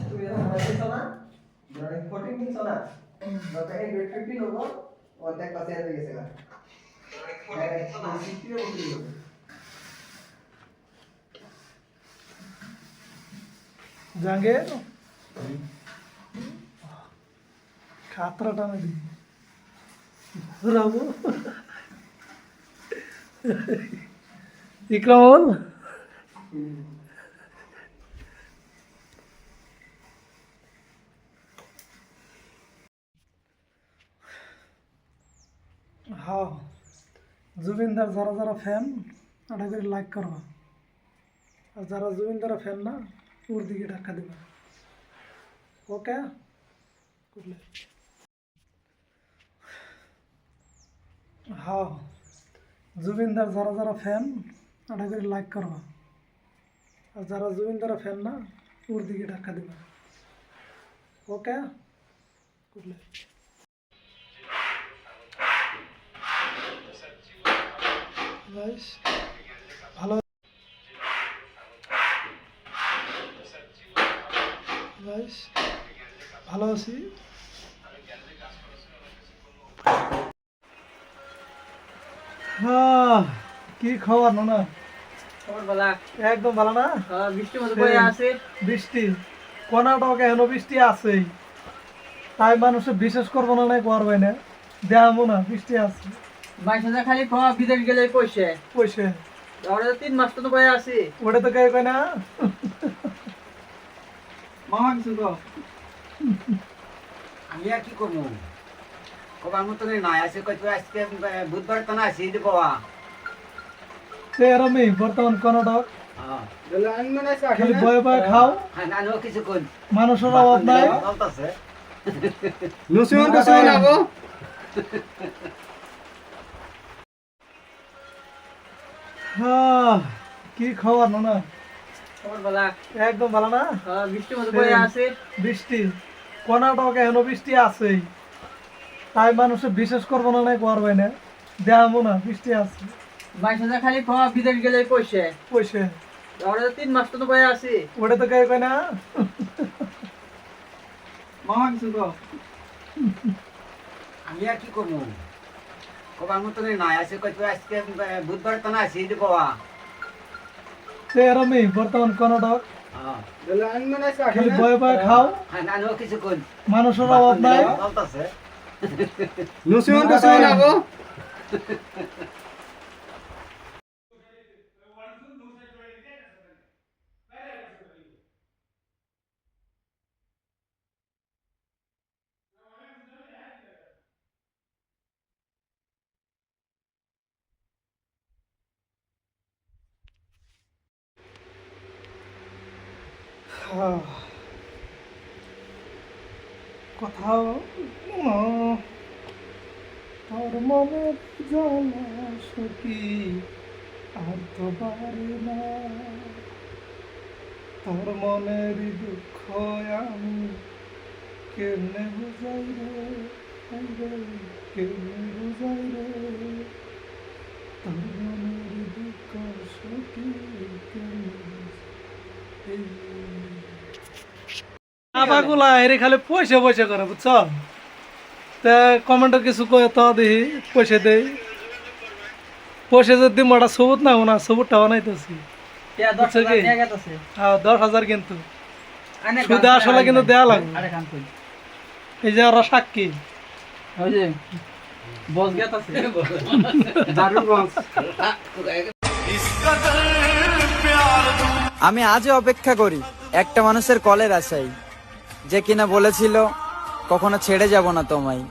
তুমি যখন বলছো না ধরেন 14 কিনছো না তখন এই গ্রেড 15 হলো অর্ধেক পাশে হয়ে গেছে না 14 কিনছো না 60 এর উপরে হবে জাঙ্গে খাতরাটা নাকি রাবু ইকরামুল हाँ जुबिंदर जरा जरा फैन आटा कर लाइक करवा और जरा जुबिंदर फैन ना ऊर दिखे ढक्का देवा ओके हाँ जुबिंदर जरा जरा फैन आटा कर लाइक करवा और जरा जुबिंदर फैन ना ऊर दिखे ढक्का देवा ओके ভালো ভালো আছি কি খবর না খবর ভালো একদম ভালো না বৃষ্টির মধ্যে বয়ে আছে বৃষ্টি কর্ণাটকে এখনো বৃষ্টি আছেই তাই মানুষে বিশেষ করবো না নাই করবে না দেখাবো না বৃষ্টি আছে মাইসা খালি খাওয়া বিদেশ গেলে পয়সা পয়সা আমরা 3 মাস তো বয়ে আছি ওটা তো কই না মামা কিছু তো আমি আর কি করবো কবার মতো নাই আছে কই আজকে বুধবার তো না আছে এই বাবা তেরমি বর্তমান কর্ণাটক হ্যাঁ বলে আমি মনে আছে খালি বয়ে বয়ে খাও না নো কিছু কোন মানুষের অভাব নাই চলতেছে নুসিমন তো শুনে নাও কি খবর না খবর ভালো একদম ভালো না বৃষ্টির মধ্যে বয়ে আছে বৃষ্টি কর্ণাটকে এখনো বৃষ্টি আছেই তাই মানুষে বিশেষ করবো না নাই করবে না দেখাবো না বৃষ্টি আছে মাইসা খালি খাওয়া বিদেশ গেলে পয়সা পয়সা আমরা 3 মাস তো বয়ে আছি ওটা তো কই না মামা কিছু তো আমি আর কি করবো কবার মতো নাই আছে কই আজকে বুধবার তো না আছে এই বাবা তেরমি বর্তমান কর্ণাটক হ্যাঁ বলে আমি মনে আছে খালি বয়ে বয়ে খাও না নো কিছু কোন মানুষের অভাব নাই চলতেছে নুসিমন তো শুনে নাও কোথাও তোর মনের জ্বালা সখী আর তো বাড়ি না তোর মনের দুঃখ আমি কেমনে বুঝাই রে কেমনে বুঝাই রে তোর মনের দুঃখ সখী আবাগুলা এর খালি পয়সা পয়সা করে বুঝছ তা কমেন্টে কিছু কয়ে তো দেখি পয়সা দেই পয়সা যদি মোটা সবুত না না সবুতটা বানাইতেছি 10,000 কিন্তু সুদে আসলে কিন্তু দেওয়া লাগবে এই যে ওরা সাক্ষী ওই যে বস গেত আছে দারুণ বস আমি আজও অপেক্ষা করি একটা মানুষের কলের আশায় যে কিনা বলেছিল কখনো ছেড়ে যাব না তোমায়।